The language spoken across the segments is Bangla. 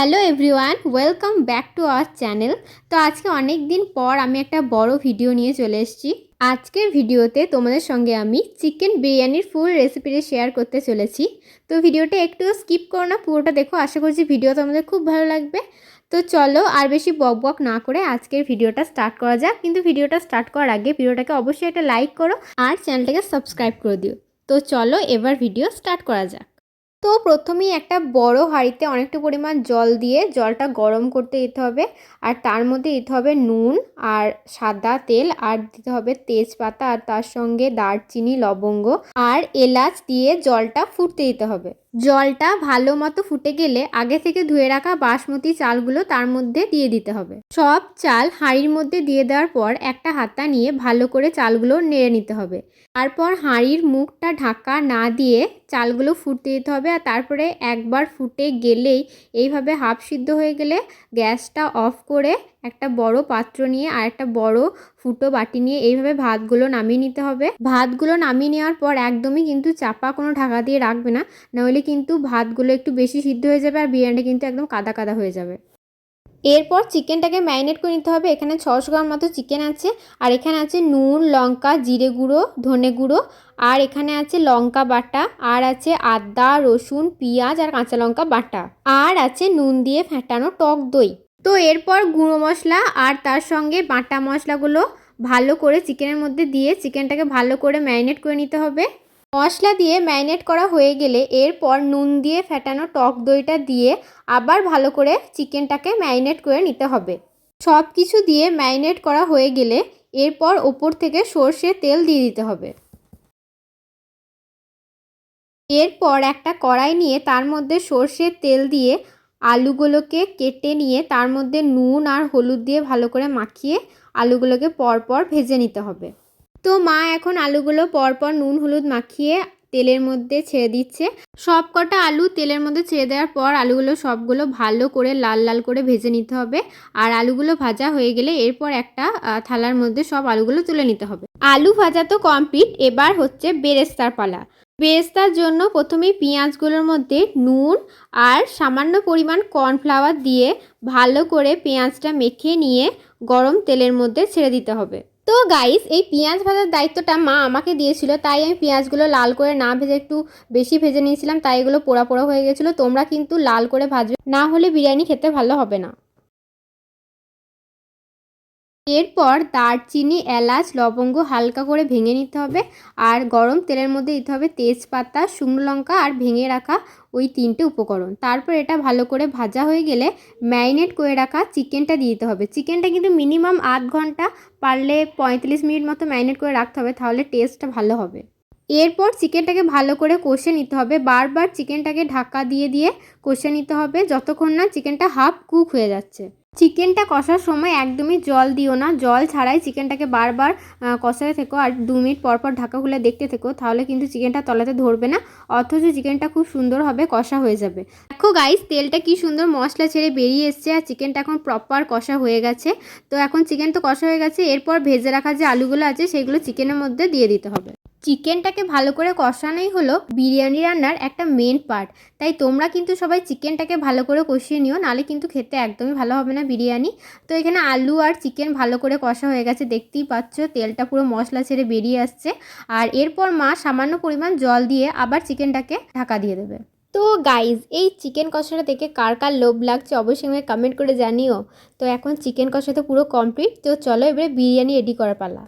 Hello everyone, welcome back to our channel. তো আজকে অনেক দিন পর আমি একটা বড় ভিডিও নিয়ে চলে এসেছি। আজকের ভিডিওতে তোমাদের সঙ্গে আমি চিকেন বিরিয়ানির ফুল রেসিপিটা শেয়ার করতে চলেছি। তো ভিডিওটা একটু স্কিপ করো না, পুরোটা দেখো। আশা করছি ভিডিও তোমাদের খুব ভালো লাগবে। তো চলো আর বেশি বক বক না করে আজকের ভিডিওটা স্টার্ট করা যাক। কিন্তু ভিডিওটা স্টার্ট করার আগে ভিডিওটাকে অবশ্যই একটা লাইক করো আর চ্যানেলটাকে সাবস্ক্রাইব করে দিও। তো চলো এবার ভিডিও স্টার্ট করা যাক। তো প্রথমেই একটা বড় হাঁড়িতে অনেকটা পরিমাণ জল দিয়ে জলটা গরম করতে দিতে হবে। আর তার মধ্যে দিতে হবে নুন আর সাদা তেল, আর দিতে হবে তেজপাতা, আর তার সঙ্গে দারচিনি, লবঙ্গ আর এলাচ দিয়ে জলটা ফুটতে দিতে হবে। জলটা ভালো মতো ফুটে গেলে আগে থেকে ধুয়ে রাখা বাসমতি চালগুলো তার মধ্যে দিয়ে দিতে হবে। সব চাল হাঁড়ির মধ্যে দিয়ে দেওয়ার পর একটা হাতা নিয়ে ভালো করে চালগুলো নেড়ে নিতে হবে। তারপর হাঁড়ির মুখটা ঢাকা না দিয়ে চালগুলো ফুটতে দিতে হবে। আর তারপরে একবার ফুটে গেলেই এইভাবে হাফ সিদ্ধ হয়ে গেলে গ্যাসটা অফ করে একটা বড় পাত্র নিয়ে আর একটা বড় ফুটো বাটি নিয়ে এইভাবে ভাতগুলো নামিয়ে নিতে হবে। ভাতগুলো নামিয়ে নেওয়ার পর একদমই কিন্তু চাপা কোনো ঢাকা দিয়ে রাখবে না, নাহলে কিন্তু ভাতগুলো একটু বেশি সিদ্ধ হয়ে যাবে আর বিরিয়ানিটা কিন্তু একদম কাদা কাদা হয়ে যাবে। এরপর চিকেনটাকে ম্যারিনেট করে নিতে হবে। এখানে 600 গ্রাম মতো চিকেন আছে, আর এখানে আছে নুন, লঙ্কা, জিরে গুঁড়ো, ধনে গুঁড়ো, আর এখানে আছে লঙ্কা বাটা, আর আছে আদা, রসুন, পেঁয়াজ আর কাঁচা লঙ্কা বাটা, আর আছে নুন দিয়ে ফেটানো টক দই। তো এরপর গুঁড়ো মশলা আর তার সঙ্গে বাটা মশলাগুলো ভালো করে চিকেনের মধ্যে দিয়ে চিকেনটাকে ভালো করে ম্যারিনেট করে নিতে হবে। মশলা দিয়ে ম্যারিনেট করা হয়ে গেলে এরপর নুন দিয়ে ফেটানো টক দইটা দিয়ে আবার ভালো করে চিকেনটাকে ম্যারিনেট করে নিতে হবে। সব কিছু দিয়ে ম্যারিনেট করা হয়ে গেলে এরপর ওপর থেকে সর্ষের তেল দিয়ে দিতে হবে। এরপর একটা কড়াই নিয়ে তার মধ্যে সর্ষের তেল দিয়ে আলুগুলোকে কেটে নিয়ে তার মধ্যে নুন আর হলুদ দিয়ে ভালো করে মাখিয়ে আলুগুলোকে পরপর ভেজে নিতে হবে। তো মা এখন আলুগুলো পরপর নুন হলুদ মাখিয়ে তেলের মধ্যে ছেড়ে দিচ্ছে। সব কটা আলু তেলের মধ্যে ছেড়ে দেওয়ার পর আলুগুলো সবগুলো ভালো করে লাল লাল করে ভেজে নিতে হবে। আর আলুগুলো ভাজা হয়ে গেলে এরপর একটা থালার মধ্যে সব আলুগুলো তুলে নিতে হবে। আলু ভাজা তো কমপ্লিট, এবার হচ্ছে বেরেস্তার পালা। বেরেস্তার জন্য প্রথমেই পেঁয়াজগুলোর মধ্যে নুন আর সামান্য পরিমাণ কর্নফ্লাওয়ার দিয়ে ভালো করে পেঁয়াজটা মেখে নিয়ে গরম তেলের মধ্যে ছেড়ে দিতে হবে। তো গাইস, এই পেঁয়াজ ভাজার দায়িত্বটা মা আমাকে দিয়েছিল, তাই আমি পেঁয়াজগুলো লাল করে না ভেজে একটু বেশি ভেজে নিয়েছিলাম, তাই এগুলো পোড়া পোড়া হয়ে গেছিলো। তোমরা কিন্তু লাল করে ভাজবে, না হলে বিরিয়ানি খেতে ভালো হবে না। এরপর দারচিনি, এলাচ, লবঙ্গ হালকা করে ভেঙে নিতে হবে। আর গরম তেলের মধ্যে দিতে হবে তেজপাতা, শুকনো লঙ্কা আর ভেঙে রাখা ওই 3টে উপকরণ। তারপর এটা ভালো করে ভাজা হয়ে গেলে ম্যারিনেট করে রাখা চিকেনটা দিয়ে দিতে হবে। চিকেনটা কিন্তু মিনিমাম আধ ঘন্টা, পারলে 45 মিনিট মতো ম্যারিনেট করে রাখতে হবে, তাহলে টেস্টটা ভালো হবে। এরপর চিকেনটাকে ভালো করে কষে নিতে হবে। বারবার চিকেনটাকে ঢাকা দিয়ে দিয়ে কষে নিতে হবে যতক্ষণ না চিকেনটা হাফ কুক হয়ে যাচ্ছে। চিকেনটা কষার সময় একদমই জল দিও না, জল ছাড়াই চিকেনটাকে বারবার কষাতে থেকো আর 2 মিনিট পর পর ঢাকা খুলে দেখতে থেকো, তাহলে কিন্তু চিকেনটা তলাতে ধরবে না, অথচ চিকেনটা খুব সুন্দরভাবে কষা হয়ে যাবে। দেখো গাইস, তেলটা কি সুন্দর মশলা ছেড়ে বেরিয়ে এসছে আর চিকেনটা এখন প্রপার কষা হয়ে গেছে। তো এখন চিকেন তো কষা হয়ে গেছে, এরপর ভেজে রাখা যে আলুগুলো আছে সেগুলো চিকেনের মধ্যে দিয়ে দিতে হবে। চিকেনটাকে ভালো করে কষানোই হলো বিরিয়ানি রান্নার একটা মেন পার্ট, তাই তোমরা কিন্তু সবাই চিকেনটাকে ভালো করে কষিয়ে নিও, নাহলে কিন্তু খেতে একদমই ভালো হবে না বিরিয়ানি। তো এখানে আলু আর চিকেন ভালো করে কষা হয়ে গেছে, দেখতেই পাচ্ছ তেলটা পুরো মশলা ছেড়ে বেরিয়ে আসছে। আর এরপর মা সামান্য পরিমাণ জল দিয়ে আবার চিকেনটাকে ঢাকা দিয়ে দেবে। তো গাইজ, এই চিকেন কষাটা দেখে কার কার লোভ লাগছে অবশ্যই আমাকে কমেন্ট করে জানিও। তো এখন চিকেন কষা তো পুরো কমপ্লিট, তো চলো এবারে বিরিয়ানি রেডি করার পালা।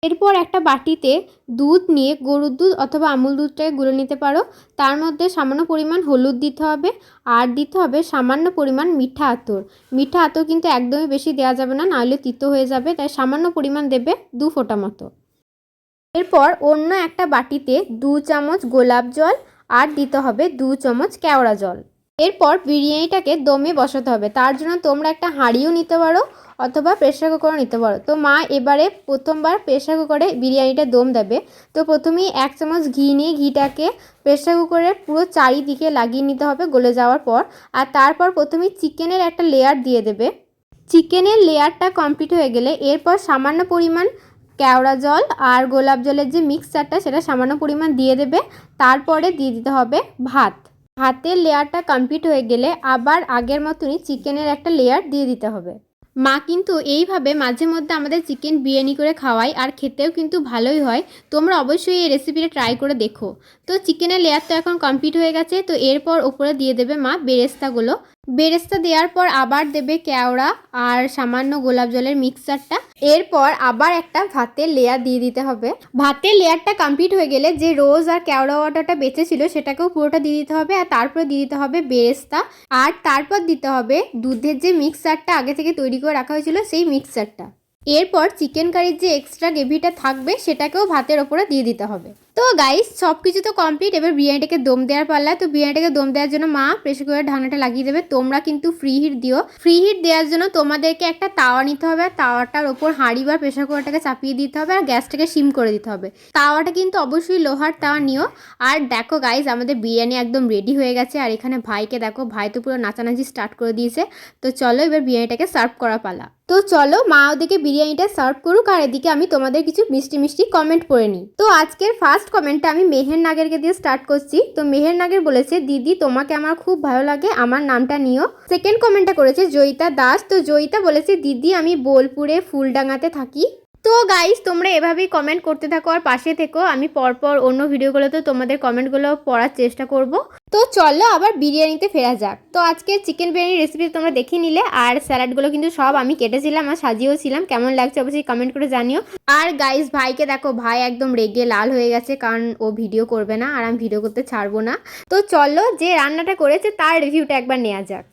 এরপর একটা বাটিতে দুধ নিয়ে গরুর দুধ অথবা আমুল দুধটাকে গুলে নিতে পারো। তার মধ্যে সামান্য পরিমাণ হলুদ দিতে হবে, আর দিতে হবে সামান্য পরিমাণ মিঠা আতর। মিঠা আতর কিন্তু একদমই বেশি দেওয়া যাবে না, নাহলে তিতো হয়ে যাবে, তাই সামান্য পরিমাণ দেবে, 2 ফোঁটা মতো। এরপর অন্য একটা বাটিতে 2 চামচ গোলাপ জল আর দিতে হবে 2 চামচ কেওড়া জল। এরপর বিরিয়ানিটাকে দমে বসাতে হবে, তার জন্য তোমরা একটা হাঁড়িও নিতে পারো অথবা প্রেসার কুকারও নিতে পারো। তো মা এবারে প্রথমবার প্রেসার কুকারে বিরিয়ানিটা দম দেবে। তো প্রথমেই 1 চামচ ঘি নিয়ে ঘিটাকে প্রেসার কুকারের পুরো চারিদিকে লাগিয়ে নিতে হবে গলে যাওয়ার পর। আর তারপর প্রথমেই চিকেনের একটা লেয়ার দিয়ে দেবে। চিকেনের লেয়ারটা কমপ্লিট হয়ে গেলে এরপর সামান্য পরিমাণ কেওড়া জল আর গোলাপ জলের যে মিক্সচারটা সেটা সামান্য পরিমাণ দিয়ে দেবে। তারপরে দিয়ে দিতে হবে ভাত। ভাতের লেয়ারটা কমপ্লিট হয়ে গেলে আবার আগের মতনই চিকেনের একটা লেয়ার দিয়ে দিতে হবে। মা কিন্তু এইভাবে মাঝে মধ্যে আমাদের চিকেন বিরিয়ানি করে খাওয়ায়, আর খেতেও কিন্তু ভালোই হয়। তোমরা অবশ্যই এই রেসিপিটা ট্রাই করে দেখো। তো চিকেনের লেয়ার তো এখন কমপ্লিট হয়ে গেছে। তো এরপর ওপরে দিয়ে দেবে মা বেরেস্তাগুলো। বেরেস্তা দেওয়ার পর আবার দেবে কেওড়া আর সামান্য গোলাপ জলের মিক্সচারটা। এরপর আবার একটা ভাতের লেয়ার দিয়ে দিতে হবে। ভাতের লেয়ারটা কমপ্লিট হয়ে গেলে যে রোজ আর কেওড়া ওয়াটারটা বেঁচে ছিল সেটাকেও পুরোটা দিয়ে দিতে হবে, আর তারপরে দিয়ে দিতে হবে বেরেস্তা, আর তারপর দিতে হবে দুধের যে মিক্সচারটা আগে থেকে তৈরি করে রাখা হয়েছিল সেই মিক্সচারটা। এরপর চিকেন কারির যে এক্সট্রা গ্রেভিটা থাকবে সেটাকেও ভাতের ওপরে দিয়ে দিতে হবে। তো গাইস সব কিছু তো কমপ্লিট, এবার বিরিয়ানিটাকে দম দেওয়ার পাল্লা। তো বিরিয়ানিটাকে দম দেওয়ার জন্য মা প্রেসার কুকারের ঢাকনাটা লাগিয়ে দেবে। তোমরা কিন্তু ফ্রি হিট দিও। ফ্রি হিট দেওয়ার জন্য তোমাদেরকে একটা তাওয়া নিতে হবে, আর তাওয়াটার ওপর হাঁড়ি বা প্রেসার কুকারটাকে চাপিয়ে দিতে হবে, আর গ্যাসটাকে সিম করে দিতে হবে। তাওয়াটা কিন্তু অবশ্যই লোহার তাওয়া নিও। আর দেখো গাইস আমাদের বিরিয়ানি একদম রেডি হয়ে গেছে, আর এখানে ভাইকে দেখো, ভাই তো পুরো নাচানাচি স্টার্ট করে দিয়েছে। তো চলো এবার বিরিয়ানিটাকে সার্ভ করা পালা। তো চলো মা ওদিকে বিরিয়ানিটা সার্ভ করুক, আর এদিকে আমি তোমাদের কিছু মিষ্টি মিষ্টি কমেন্ট পড়ে নিই। তো আজকের ফার্স্ট কমেন্টটা আমি মেহের নাগেরকে দিয়ে স্টার্ট করছি। তো মেহের নাগের বলেছে, দিদি তোমাকে আমার খুব ভালো লাগে, আমার নামটা নিও। সেকেন্ড কমেন্টটা করেছে জয়িতা দাস। তো জয়িতা বলেছে, দিদি আমি বোলপুরে ফুলডাঙ্গাতে থাকি। তো গাইস তোমরা এভাবেই কমেন্ট করতে থাকো আর পাশে থেকো, আমি পরপর অন্য ভিডিওগুলোতে তোমাদের কমেন্টগুলো পড়ার চেষ্টা করব। তো চলো আবার বিরিয়ানিতে ফেরা যাক। তো আজকে চিকেন বিরিয়ানির রেসিপি তোমরা দেখে নিলে, আর স্যালাডগুলো কিন্তু সব আমি কেটেছিলাম আর সাজিয়েও ছিলাম। কেমন লাগছে অবশ্যই কমেন্ট করে জানিও। আর গাইস ভাইকে দেখো, ভাই একদম রেগে লাল হয়ে গেছে, কারণ ও ভিডিও করবে না আর আমি ভিডিও করতে ছাড়বো না। তো চলো যে রান্নাটা করেছে তার রিভিউটা একবার নেওয়া যাক।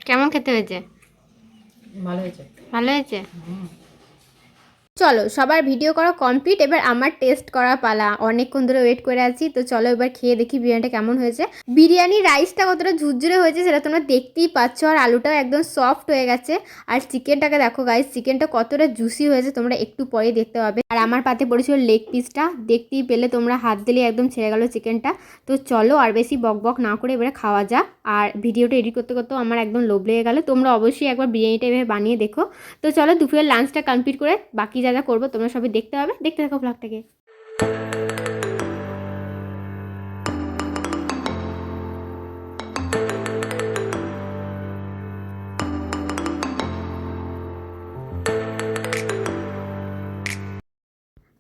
কেমন খেতে হয়েছে? ভালো হয়েছে। ভালো হয়েছে। চলো সবার ভিডিও করা কমপ্লিট, এবার আমার টেস্ট করা পালা। অনেকক্ষণ ধরে ওয়েট করে আছি। তো চলো এবার খেয়ে দেখি বিরিয়ানিটা কেমন হয়েছে। বিরিয়ানির রাইসটা কতটা ঝুরঝুরে হয়েছে সেটা তোমরা দেখতেই পাচ্ছ, আর আলুটাও একদম সফট হয়ে গেছে। আর চিকেনটাকে দেখো গাইস, চিকেনটা কতটা জুসি হয়েছে তোমরা একটু পরেই দেখতে পাবে। আর আমার পাতে পড়েছিল লেগ পিসটা, দেখতেই পেলে তোমরা, হাত দিলেই একদম ছেড়ে গেল চিকেনটা। তো চলো আর বেশি বক বক না করে এবারে খাওয়া যাক। আর ভিডিওটা এডিট করতে করতেও আমার একদম লোভ লেগে গেল। তোমরা অবশ্যই একবার বিরিয়ানিটা এভাবে বানিয়ে দেখো। তো চলো দুপুরের লাঞ্চটা কমপ্লিট করে বাকি যা যা করবো তোমরা সবাই দেখতে হবে। দেখতে থাকো ব্লগটাকে।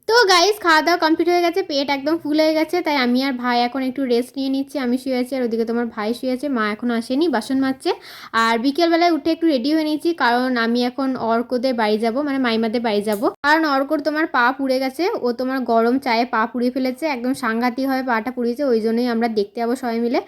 তো গাইস খাওয়া দাওয়া কমপ্লিট হয়ে গেছে, পেট একদম ফুল হয়ে গেছে। তাই আমি আর ভাই এখন একটু রেস্ট নিয়ে নিচ্ছি। আমি শুয়ে আছি আর ওদিকে তোমার ভাই শুয়ে আছে, মা এখনও আসেনি, বাসন মাজছে। আর বিকেলবেলায় উঠে একটু রেডি হয়ে নিয়েছি, কারণ আমি এখন অর্কদের বাড়ি যাব, মানে মাইমাদের বাড়ি যাব। কারণ অর্কর তোমার পা পুড়ে গেছে, ও তোমার গরম চায়ে পা পুড়িয়ে ফেলেছে, একদম সাংঘাতিকভাবে পাটা পুড়িয়েছে। ওই জন্যই আমরা দেখতে যাবো সবাই মিলে।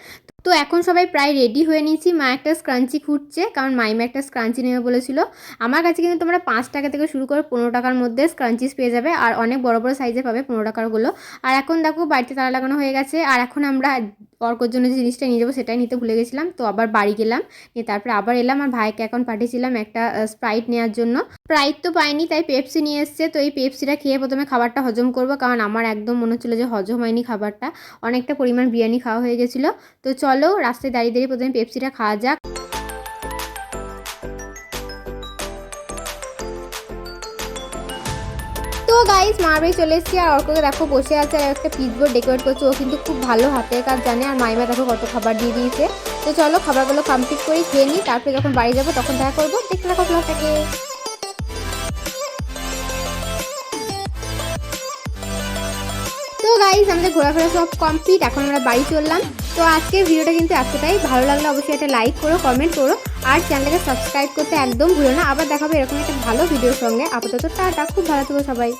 তো এখন সবাই প্রায় রেডি হয়ে নিয়েছি। মা একটা স্ক্রাঞ্চি খুঁজছে, কারণ মাইমা একটা স্ক্রাঞ্চি নেবে বলেছিল। আমার কাছে কিন্তু তোমরা 5 টাকা থেকে শুরু করে 15 টাকার মধ্যে স্ক্রাঞ্চিস পেয়ে যাবে, আর অনেক বড় বড় সাইজে পাবে 15 টাকারগুলো। আর এখন দেখো বাড়িতে তালা লাগানো হয়ে গেছে, আর এখন আমরা অর্কর জন্য যে জিনিসটা নিয়ে যাবো সেটাই নিতে ভুলে গেছিলাম। তো আবার বাড়ি গেলাম, নিয়ে তারপরে আবার এলাম। আর ভাইকে এখন পাঠিয়েছিলাম একটা স্প্রাইট নেওয়ার জন্য। স্প্রাইট তো পাইনি, তাই পেপসি নিয়ে এসছে। তো এই পেপসিটা খেয়ে প্রথমে খাবারটা হজম করবো, কারণ আমার একদম মনে হচ্ছিলো যে হজম হয়নি খাবারটা, অনেকটা পরিমাণ বিরিয়ানি খাওয়া হয়ে গেছিলো। তো চলো রাস্তায় দাঁড়িয়ে দাঁড়িয়ে প্রথমে পেপসিটা খাওয়া যাক। তো গাইস মার বাড়ি চলে এসেছি, আর অর্ককে দেখো বসে আছে আর একটা পিচবোর্ড ডেকোরেট করছে। ও কিন্তু খুব ভালো হাতের কাজ জানে, আর মাইমা দেখো কত খাবার দিয়ে দিয়েছে। তো চলো খাবারগুলো কমপ্লিট করে খেয়ে নিই, তারপরে যখন বাড়ি যাবো তখন দেখা করবো। দেখতে থাকো ব্লগটাকে। তো গাইস আমাদের ঘোরাফেরা সব কমপ্লিট, এখন আমরা বাড়ি চললাম। তো আজকের ভিডিওটা কিন্তু এতটাই, ভালো লাগলে অবশ্যই একটা লাইক করো, কমেন্ট করো, আর চ্যানেলটাকে সাবস্ক্রাইব করতে একদম ভুলো না। আবার দেখাবো এরকম একটা ভালো ভিডিওর সঙ্গে। আপাতত টাটা, খুব ভালো থেকো সবাই।